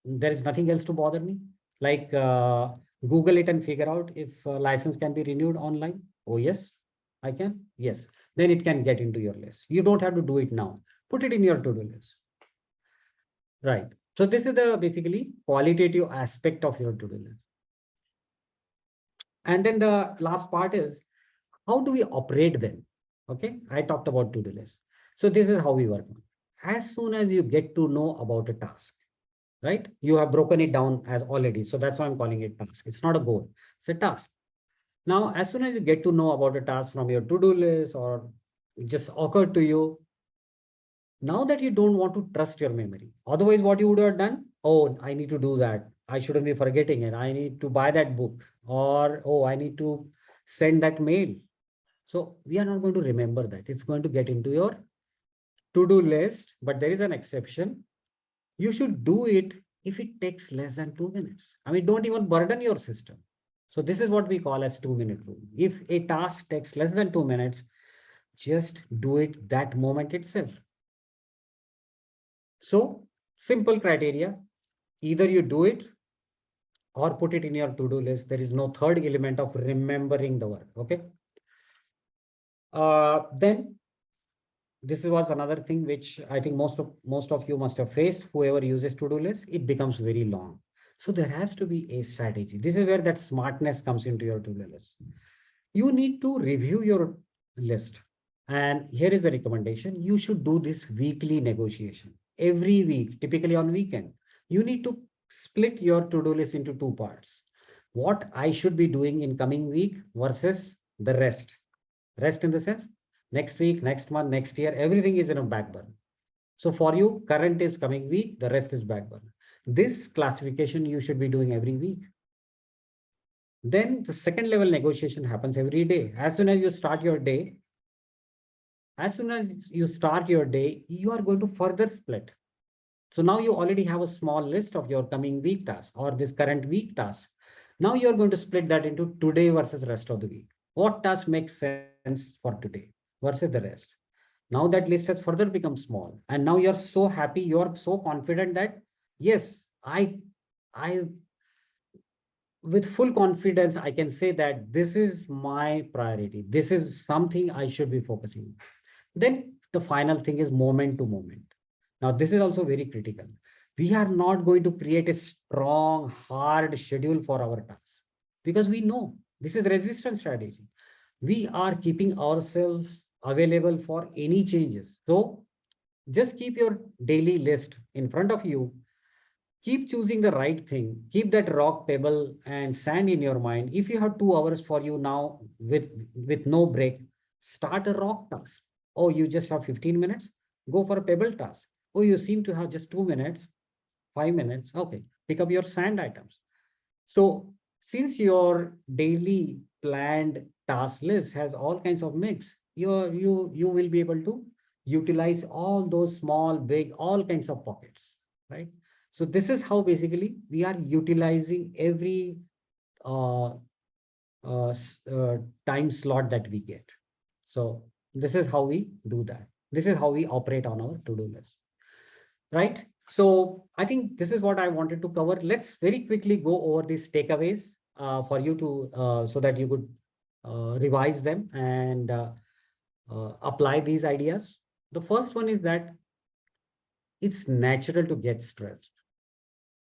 there is nothing else to bother me? Like Google it and figure out if license can be renewed online. Oh, yes, I can. Yes. Then it can get into your list. You don't have to do it now. Put it in your to-do list. Right. So this is the basically qualitative aspect of your to-do list. And then the last part is, how do we operate them? Okay. I talked about to-do list. So this is how we work on. As soon as you get to know about a task, right? You have broken it down as already. So that's why I'm calling it task. It's not a goal. It's a task. Now, as soon as you get to know about a task from your to-do list or it just occurred to you, now that you don't want to trust your memory. Otherwise, what you would have done? Oh, I need to do that. I shouldn't be forgetting it. I need to buy that book, or, oh, I need to send that mail. So we are not going to remember that. It's going to get into your to-do list, but there is an exception. You should do it if it takes less than 2 minutes. I mean, don't even burden your system. So this is what we call as 2-minute rule. If a task takes less than 2 minutes, just do it that moment itself. So simple criteria, either you do it or put it in your to-do list. There is no third element of remembering the work. Okay. Then this was another thing which I think most of you must have faced. Whoever uses to-do list, it becomes very long. So there has to be a strategy. This is where that smartness comes into your to-do list. You need to review your list. And here is the recommendation. You should do this weekly negotiation. Every week, typically on weekend, you need to split your to-do list into two parts. What I should be doing in coming week versus the rest. Rest in the sense, next week, next month, next year, everything is in a back burner. So for you, current is coming week, the rest is back burner. This classification you should be doing every week. Then the second level negotiation happens every day. As soon as you start your day, you are going to further split. So now you already have a small list of your coming week tasks or this current week task. Now you're going to split that into today versus rest of the week. What task makes sense for today versus the rest? Now that list has further become small. And now you're so happy, you're so confident that, yes, I with full confidence, I can say that this is my priority. This is something I should be focusing on. Then the final thing is moment to moment. Now, this is also very critical. We are not going to create a strong, hard schedule for our tasks because we know this is resistance strategy. We are keeping ourselves available for any changes. So just keep your daily list in front of you. Keep choosing the right thing. Keep that rock, pebble, and sand in your mind. If you have 2 hours for you now with no break, start a rock task. Oh, you just have 15 minutes? Go for a pebble task. Oh, you seem to have just 2 minutes, 5 minutes. Okay, pick up your sand items. So since your daily planned task list has all kinds of mix, you will be able to utilize all those small, big, all kinds of pockets, right? So this is how basically we are utilizing every uh, time slot that we get. So this is how we do that. This is how we operate on our to-do list, right? So I think this is what I wanted to cover. Let's very quickly go over these takeaways for you to so that you could revise them and apply these ideas. The first one is that it's natural to get stressed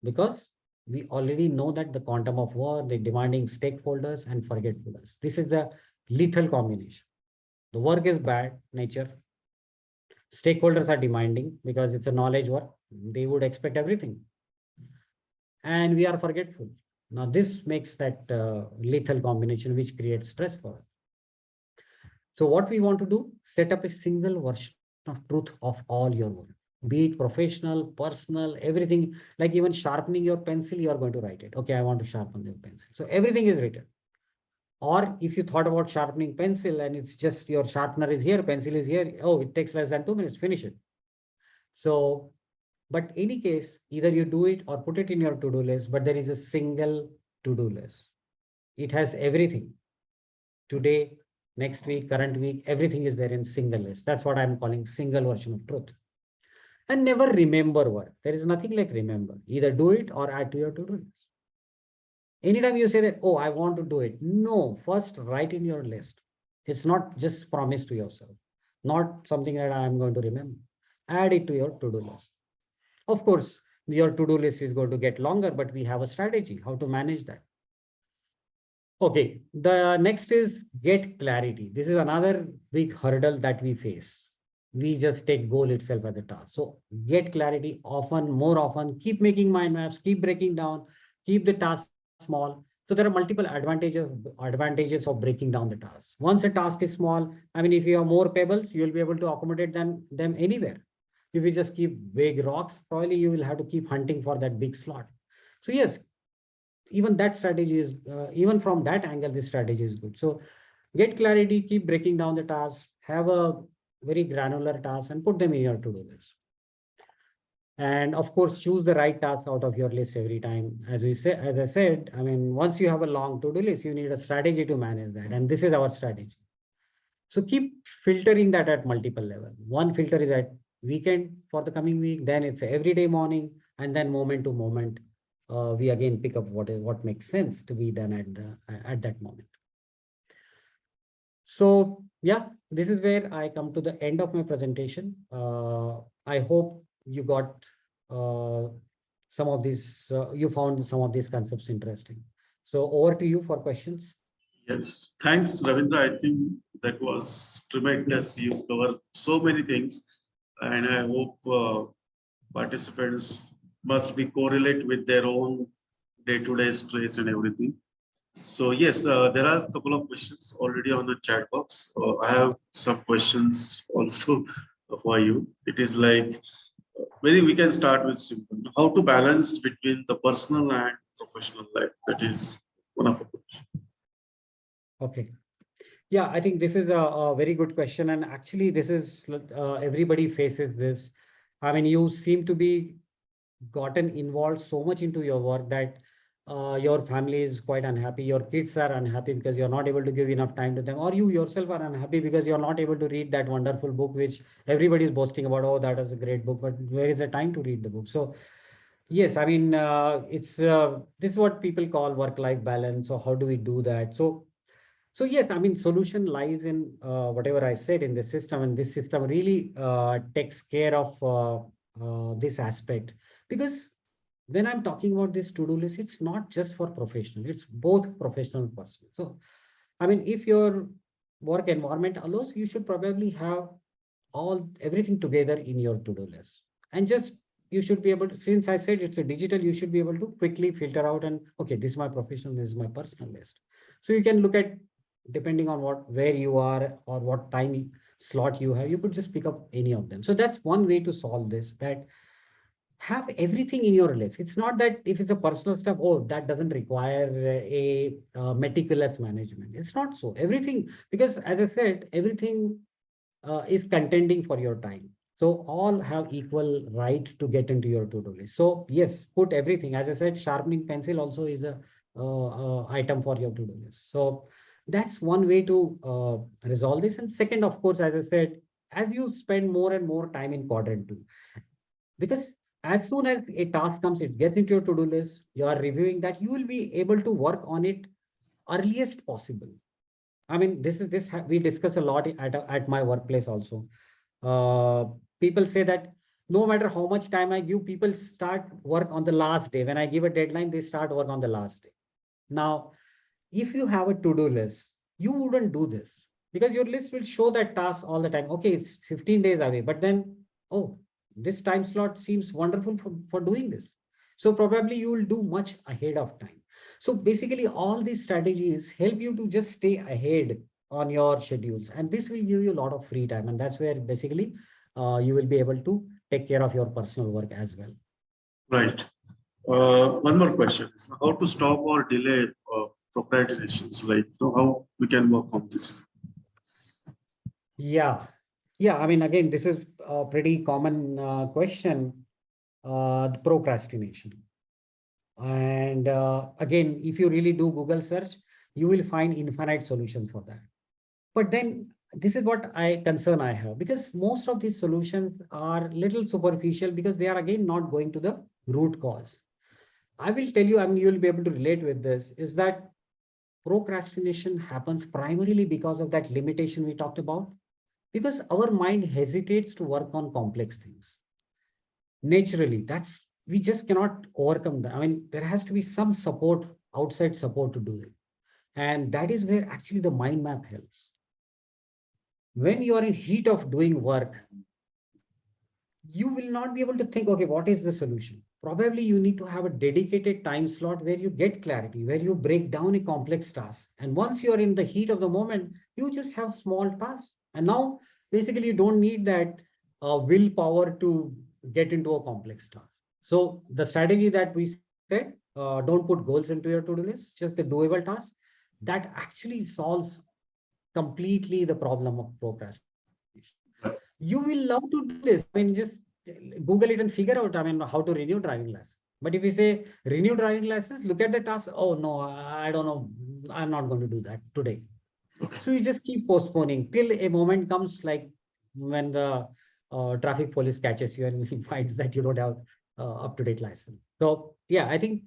because we already know that the quantum of work, the demanding stakeholders and forgetfulness. This is the lethal combination. The work is bad nature. Stakeholders are demanding because it's a knowledge work. They would expect everything. And we are forgetful. Now this makes that lethal combination which creates stress for us. So what we want to do, set up a single version of truth of all your work, be it professional, personal, everything, like even sharpening your pencil, you are going to write it. Okay, I want to sharpen your pencil. So everything is written. Or if you thought about sharpening pencil and it's just your sharpener is here, pencil is here. Oh, it takes less than 2 minutes, finish it. So, but any case, either you do it or put it in your to-do list, but there is a single to-do list. It has everything. Today, next week, current week, everything is there in single list. That's what I'm calling single version of truth. And never remember work. There is nothing like remember. Either do it or add to your to-do list. Anytime you say that, oh, I want to do it. No, first write in your list. It's not just promise to yourself, not something that I'm going to remember. Add it to your to-do list. Of course, your to-do list is going to get longer, but we have a strategy how to manage that. Okay, the next is get clarity. This is another big hurdle that we face. We just take goal itself as a task. So get clarity often, more often, keep making mind maps, keep breaking down, keep the task small. So there are multiple advantages of breaking down the task. Once a task is small, I mean, if you have more pebbles, you'll be able to accommodate them anywhere. If you just keep big rocks, probably you will have to keep hunting for that big slot. So yes, even that strategy is, even from that angle, this strategy is good. So get clarity, keep breaking down the tasks, have a very granular task and put them in your to-do list. And of course, choose the right task out of your list every time. As I said, I mean, once you have a long to-do list, you need a strategy to manage that. And this is our strategy. So keep filtering that at multiple levels. One filter is at weekend for the coming week, then it's everyday morning, and then moment to moment. We again pick up what makes sense to be done at that moment. So yeah, this is where I come to the end of my presentation. I hope you got some of these, you found some of these concepts interesting. So over to you for questions. Yes, thanks, Ravindra. I think that was tremendous. You covered so many things, and I hope participants must be correlate with their own day-to-day stress and everything. So yes, there are a couple of questions already on the chat box. I have some questions also for you. It is like, maybe we can start with simple. How to balance between the personal and professional life? That is one of the questions. Okay. Yeah, I think this is a very good question. And actually, this is everybody faces this. I mean, you seem to be gotten involved so much into your work that your family is quite unhappy. Your kids are unhappy because you're not able to give enough time to them, or you yourself are unhappy because you're not able to read that wonderful book, which everybody is boasting about. Oh, that is a great book, but where is the time to read the book? So yes, I mean, this is what people call work-life balance. So how do we do that? So yes, I mean, solution lies in whatever I said in the system, and this system really takes care of this aspect. Because when I'm talking about this to-do list, it's not just for professional; it's both professional and personal. So, I mean, if your work environment allows, you should probably have everything together in your to-do list, and just you should be able to. Since I said it's a digital, you should be able to quickly filter out and okay, this is my professional, this is my personal list. So you can look at depending on where you are or what time slot you have, you could just pick up any of them. So that's one way to solve this, that have everything in your list. It's not that if it's a personal stuff, oh, that doesn't require meticulous management. It's not so. Everything, because as I said, everything is contending for your time. So all have equal right to get into your to-do list. So yes, put everything. As I said, sharpening pencil also is a item for your to-do list. So that's one way to resolve this. And second, of course, as I said, as you spend more and more time in quadrant two, because as soon as a task comes, it gets into your to-do list, you are reviewing that, you will be able to work on it earliest possible. I mean, we discuss a lot at my workplace also. People say that no matter how much time I give, people start work on the last day. When I give a deadline, they start work on the last day. Now, if you have a to-do list, you wouldn't do this because your list will show that task all the time. Okay, it's 15 days away, but then, oh, this time slot seems wonderful for doing this. So probably you will do much ahead of time. So basically, all these strategies help you to just stay ahead on your schedules, and this will give you a lot of free time. And that's where basically you will be able to take care of your personal work as well. Right. One more question is how to stop or delay procrastinations, like how we can work on this. Yeah. Yeah. I mean, again, this is a pretty common question, the procrastination. And again, if you really do Google search, you will find infinite solutions for that. But then this is what concern I have, because most of these solutions are little superficial because they are again not going to the root cause. I will tell you, I mean, you will be able to relate with this, is that procrastination happens primarily because of that limitation we talked about, because our mind hesitates to work on complex things. Naturally, we just cannot overcome that. I mean, there has to be some support, outside support to do it. And that is where actually the mind map helps. When you are in heat of doing work, you will not be able to think, okay, what is the solution? Probably you need to have a dedicated time slot where you get clarity, where you break down a complex task. And once you're in the heat of the moment, you just have small tasks. And now, basically, you don't need that willpower to get into a complex task. So the strategy that we said, don't put goals into your to-do list, just the doable task, that actually solves completely the problem of procrastination. You will love to do this. I mean, just Google it and figure out, I mean, how to renew driving license. But if you say renew driving license, look at the task. Oh, no, I don't know. I'm not going to do that today. So you just keep postponing till a moment comes, like when the traffic police catches you and he finds that you don't have up-to-date license. So yeah, I think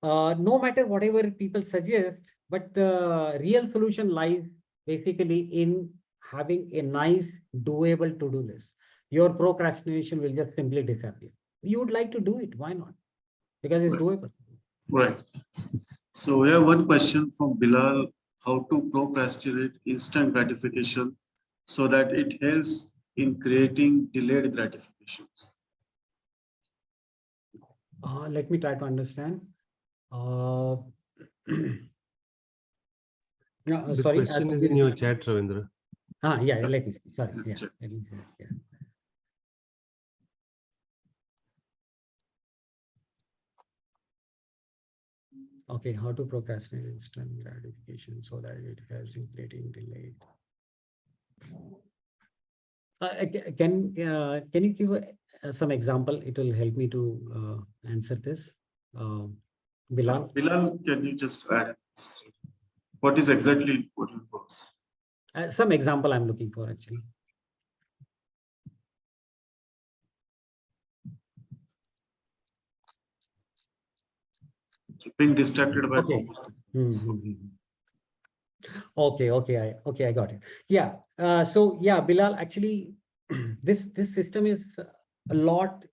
no matter whatever people suggest, but the real solution lies basically in having a nice, doable to-do list. Your procrastination will just simply disappear. You would like to do it, why not? because it's doable. Right. So we have one question from Bilal: how to procrastinate instant gratification so that it helps in creating delayed gratifications? Let me try to understand. Uh, no, The sorry. question is in your chat, Ravindra. Yeah, let me see. Sorry. Yeah, Sure. let me see. Yeah. Okay, how to procrastinate instant gratification so that it helps in creating delay. Can you give some example? It will help me to answer this. Bilal. Bilal, can you just add what is exactly what you propose? Some example I'm looking for actually. Being distracted by Okay. Okay, I got it. Yeah. So yeah, Bilal, actually, this system is a lot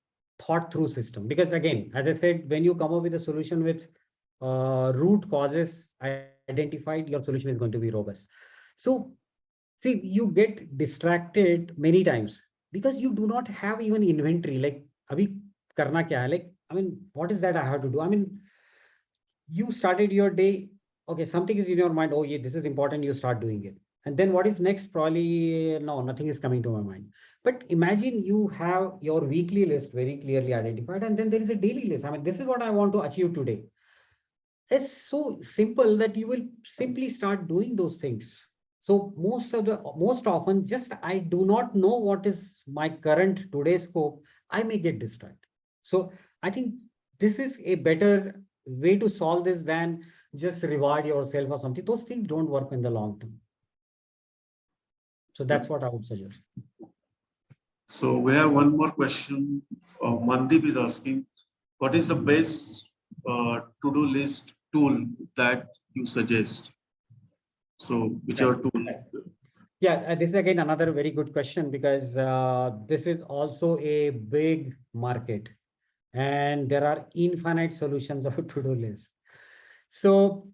thought through system, because again, as I said, when you come up with a solution with root causes identified, your solution is going to be robust. So see, you get distracted many times because you do not have even inventory. Like, abhi karna kya hai? Like, I mean, what is that I have to do? I mean, you started your day, okay, something is in your mind, oh yeah, this is important, you start doing it, and then what is next? Probably no, nothing is coming to my mind. But imagine you have your weekly list very clearly identified, and then there is a daily list. I mean, this is what I want to achieve today. It's so simple that you will simply start doing those things. So most often, just I do not know what is my current today's scope, I may get distracted. So I think this is a better way to solve this than just reward yourself or something. Those things don't work in the long term. So that's what I would suggest. So we have one more question. Mandeep is asking, what is the best to-do list tool that you suggest? So whichever tool. Yeah, this is again another very good question, because this is also a big market and there are infinite solutions of a to-do list. So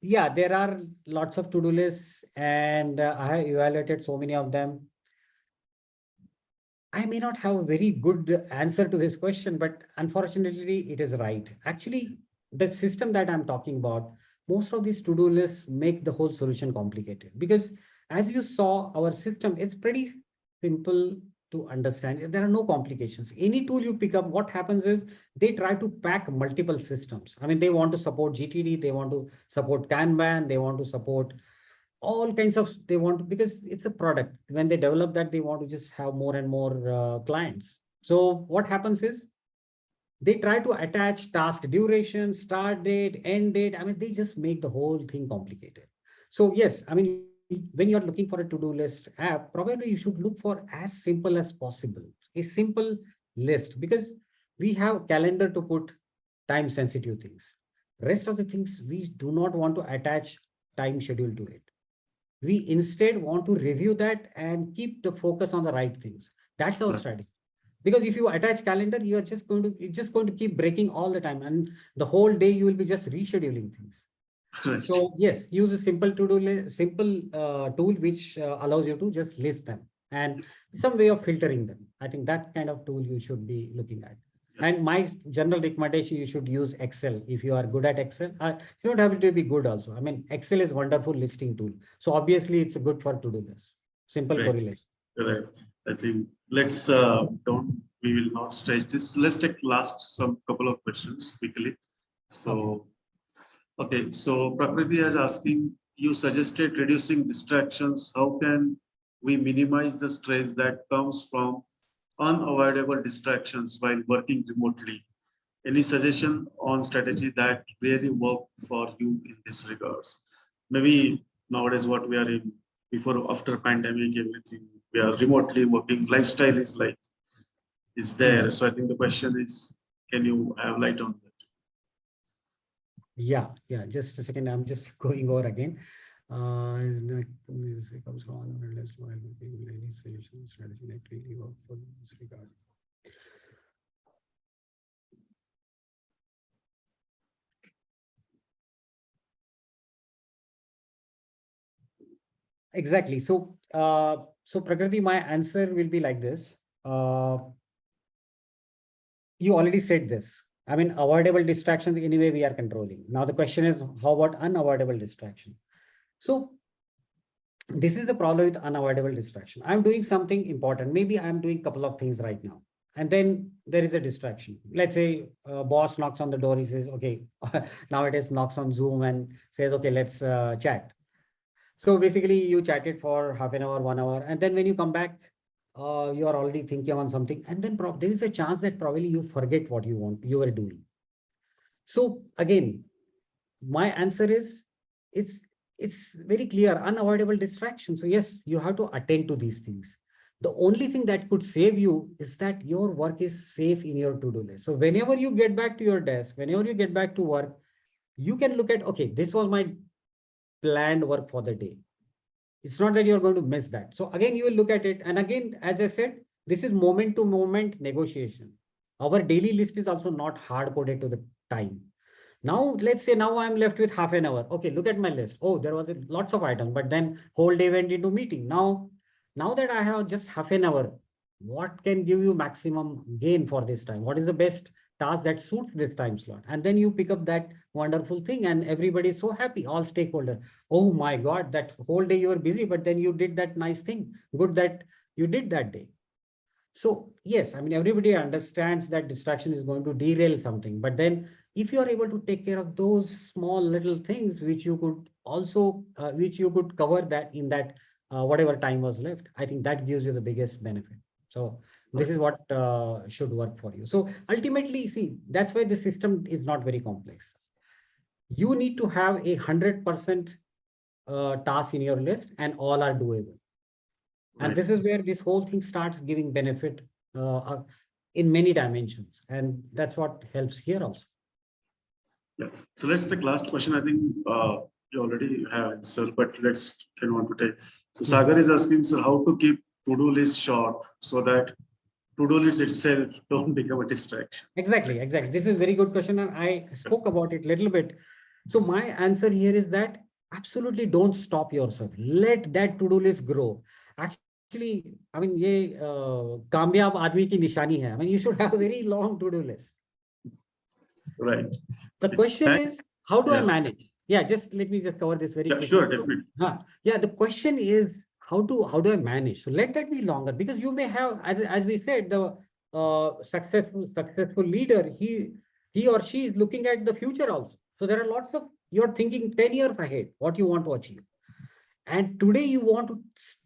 yeah, there are lots of to-do lists, and I have evaluated so many of them. I may not have a very good answer to this question, but unfortunately it is right. Actually, the system that I'm talking about, most of these to-do lists make the whole solution complicated, because as you saw, our system, it's pretty simple to understand. There are no complications. Any tool you pick up, what happens is they try to pack multiple systems. I mean, they want to support GTD, they want to support Kanban, they want to support all kinds of, they want, because it's a product. When they develop that, they want to just have more and more clients. So what happens is they try to attach task duration, start date, end date. I mean, they just make the whole thing complicated. So yes, I mean, when you're looking for a to-do list app, probably you should look for as simple as possible, a simple list, because we have calendar to put time sensitive things. Rest of the things, we do not want to attach time schedule to it. We instead want to review that and keep the focus on the right things. That's our strategy. Because if you attach calendar, you're just going to, it's just going to keep breaking all the time, and the whole day you will be just rescheduling things. Right. So yes, use a simple simple tool which allows you to just list them, and some way of filtering them. I think that kind of tool you should be looking at. And my general recommendation, you should use Excel. If you are good at Excel, you don't have to be good also. I mean, Excel is wonderful listing tool. So obviously it's good for to-do list. Simple correlation. Right. I think let's we will not stretch this. Let's take some couple of questions quickly. So, okay. So Prakriti is asking, you suggested reducing distractions. How can we minimize the stress that comes from unavoidable distractions while working remotely? Any suggestion on strategy that really work for you in this regards? Maybe nowadays what we are in, before, after pandemic, everything, we are remotely working, lifestyle is there. So I think the question is, can you have light on that? Yeah, just a second, I'm just going over again. Comes from any solution strategy that really work for this regard. Exactly. So Prakriti, my answer will be like this. You already said this. I mean, avoidable distractions anyway we are controlling. Now the question is, how about unavoidable distraction? So this is the problem with unavoidable distraction. I'm doing something important. Maybe I'm doing a couple of things right now. And then there is a distraction. Let's say boss knocks on the door. He says, okay, nowadays knocks on Zoom and says, okay, let's chat. So basically you chatted for half an hour, 1 hour. And then when you come back, you are already thinking on something. And then there is a chance that probably you forget what you were doing. So again, my answer is it's it's very clear, unavoidable distraction. So yes, you have to attend to these things. The only thing that could save you is that your work is safe in your to-do list. So whenever you get back to your desk, whenever you get back to work, you can look at, okay, this was my planned work for the day. It's not that you're going to miss that. So again, you will look at it. And again, as I said, this is moment to moment negotiation. Our daily list is also not hard coded to the time. Now, let's say now I'm left with half an hour. Okay, look at my list. Oh, there was lots of items, but then whole day went into meeting. Now that I have just half an hour, what can give you maximum gain for this time? What is the best task that suits this time slot? And then you pick up that wonderful thing and everybody is so happy, all stakeholders. Oh my God, that whole day you were busy, but then you did that nice thing. Good that you did that day. So yes, I mean, everybody understands that distraction is going to derail something, but then if you are able to take care of those small little things, which you could also, which you could cover that in that whatever time was left, I think that gives you the biggest benefit. So this is what should work for you. So ultimately, see, that's why the system is not very complex. You need to have 100% task in your list and all are doable. And Right. this is where this whole thing starts giving benefit in many dimensions. And that's what helps here also. Yeah. So let's take last question. I think you already have answered, but let's can want to take. So Sagar is asking, sir, how to keep to-do list short so that to-do list itself don't become a distraction. Exactly. This is very good question. And I spoke about it a little bit. So my answer here is that absolutely don't stop yourself. Let that to-do list grow. Actually, I mean, ये कामयाब आदमी की निशानी है. I mean, you should have a very long to-do list. Right. The question is, how do I Yeah. manage? Yeah, just let me just cover this very quickly. Sure, definitely. Yeah, the question is how do I manage? So let that be longer, because you may have, as we said, the successful leader, he or she is looking at the future also. So there are lots of, you're thinking 10 years ahead, what you want to achieve. And today you want to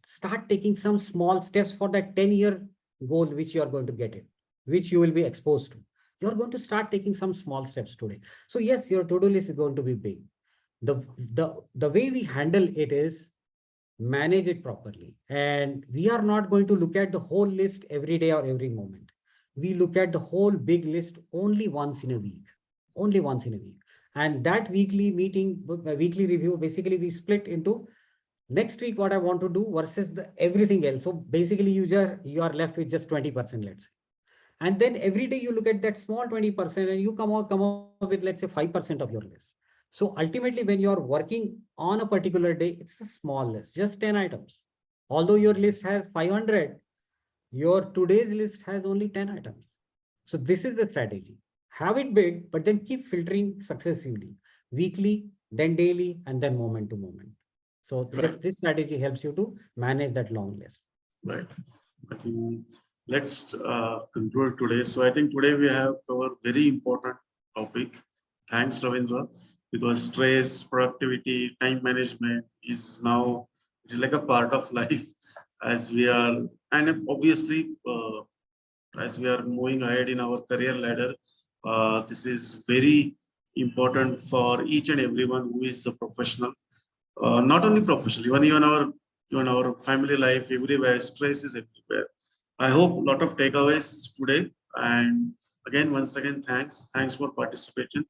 start taking some small steps for that 10-year goal, which you are going to get it, which you will be exposed to. You're going to start taking some small steps today. So yes, your to-do list is going to be big. The way we handle it is manage it properly. And we are not going to look at the whole list every day or every moment. We look at the whole big list only once in a week, only once in a week. And that weekly meeting, weekly review, basically we split into next week what I want to do versus everything else. So basically you are left with just 20%, let's say. And then every day you look at that small 20% and you come up with, let's say, 5% of your list. So ultimately, when you are working on a particular day, it's a small list, just 10 items. Although your list has 500, your today's list has only 10 items. So this is the strategy. Have it big, but then keep filtering successively, weekly, then daily, and then moment to moment. So this strategy helps you to manage that long list. Right. I think let's conclude today. So I think today we have covered very important topic. Thanks, Ravindra, because stress, productivity, time management is now, it is like a part of life as we are, and obviously as we are moving ahead in our career ladder. This is very important for each and everyone who is a professional. Not only professional, even our family life, everywhere, stress is everywhere. I hope a lot of takeaways today. And again, once again, thanks for participation.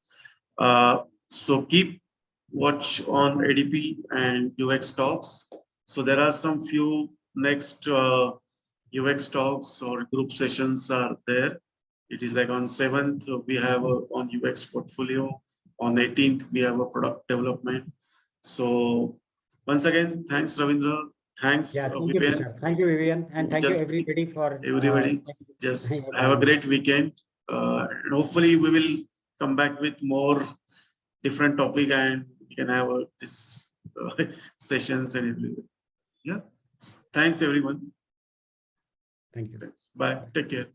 So keep watch on ADP and UX Talks. So there are some few next UX Talks or group sessions are there. It is like on 7th, we have on UX portfolio. On 18th, we have a product development. So once again, thanks, Ravindra. Thanks, Yeah, thank you, Vivian. Tushar. Thank you, Vivian, and thank you Just everybody for everybody, just your have a time. great weekend. And hopefully, we will come back with more different topic, and we can have this sessions and everything. Yeah. Thanks, everyone. Thank you. Thanks. Bye. Take care.